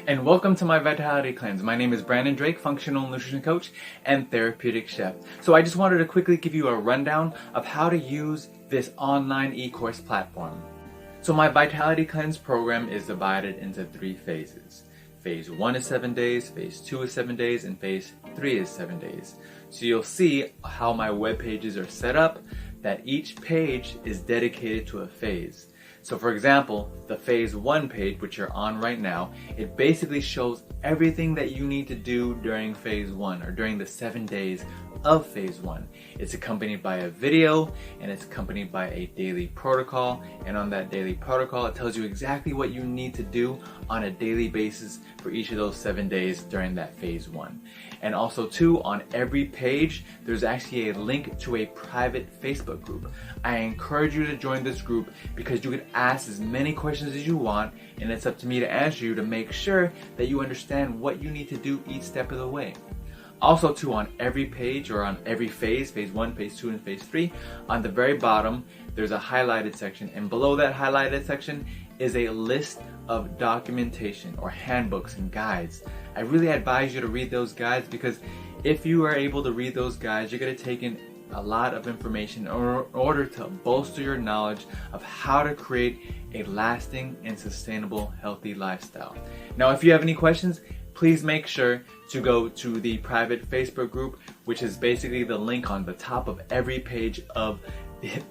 and welcome to my Vitality Cleanse. My name is Brandon Drake, Functional Nutrition Coach and Therapeutic Chef. So I just wanted to quickly give you a rundown of how to use this online e-course platform. So my Vitality Cleanse program is divided into 3 phases. Phase 1 is 7 days, Phase 2 is 7 days, and Phase 3 is 7 days. So you'll see how my web pages are set up, that each page is dedicated to a phase. So for example, the Phase 1 page, which you're on right now, it basically shows everything that you need to do during Phase 1 or during the 7 days of Phase 1. It's accompanied by a video and it's accompanied by a daily protocol, and on that daily protocol it tells you exactly what you need to do on a daily basis for each of those 7 days during that Phase 1. And also too, on every page there's actually a link to a private Facebook group. I encourage you to join this group because you can ask as many questions as you want, and it's up to me to answer you to make sure that you understand what you need to do each step of the way. Also too, on every page or on every phase, Phase 1, Phase 2, and Phase 3, on the very bottom there's a highlighted section, and below that highlighted section is a list of documentation or handbooks and guides. I really advise you to read those guides because if you are able to read those guides, you're going to take in a lot of information in order to bolster your knowledge of how to create a lasting and sustainable healthy lifestyle. Now, if you have any questions, please make sure to go to the private Facebook group, which is basically the link on the top of every page of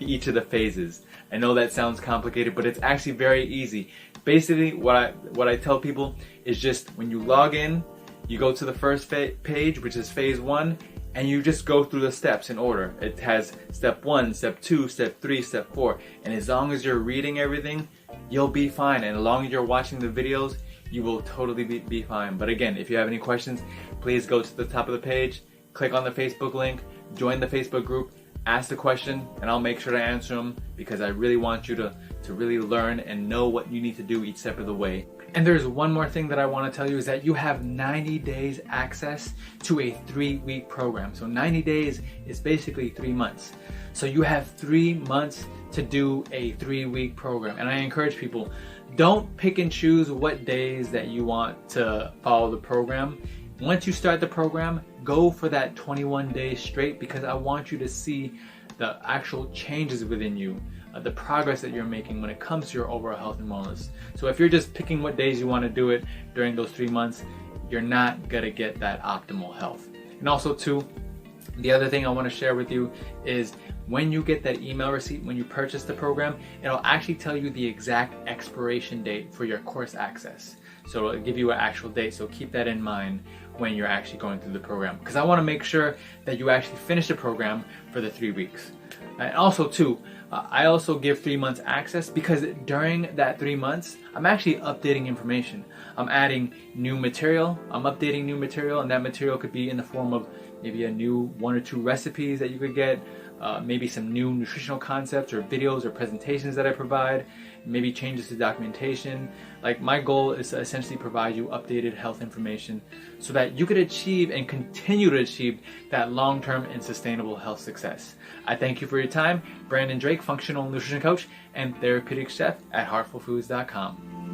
each of the phases. I know that sounds complicated, but it's actually very easy. Basically, what I tell people is just when you log in, you go to the first page, which is Phase 1, and you just go through the steps in order. It has step 1, step 2, step 3, step 4, and as long as you're reading everything, you'll be fine. And as long as you're watching the videos, you will totally be fine. But again, if you have any questions, please go to the top of the page, click on the Facebook link, join the Facebook group, ask the question, and I'll make sure to answer them because I really want you to really learn and know what you need to do each step of the way. And there's one more thing that I want to tell you is that you have 90 days access to a 3-week program. So 90 days is basically 3 months. So you have 3 months to do a 3-week program. And I encourage people, don't pick and choose what days that you want to follow the program. Once you start the program, go for that 21 days straight because I want you to see the actual changes within you, the progress that you're making when it comes to your overall health and wellness. So if you're just picking what days you want to do it during those 3 months, you're not gonna get that optimal health. And also too, the other thing I want to share with you is when you get that email receipt, when you purchase the program, it'll actually tell you the exact expiration date for your course access. So it'll give you an actual date, so keep that in mind when you're actually going through the program, because I want to make sure that you actually finish the program for the 3 weeks. And also too, I also give 3 months access because during that 3 months, I'm actually updating information. I'm adding new material, I'm updating new material, and that material could be in the form of maybe a new 1 or 2 recipes that you could get, maybe some new nutritional concepts or videos or presentations that I provide, maybe changes to documentation. Like, my goal is to essentially provide you updated health information so that you could achieve and continue to achieve that long-term and sustainable health success. I thank you for your time. Brandon Drake, Functional Nutrition Coach and Therapeutic Chef at heartfulfoods.com.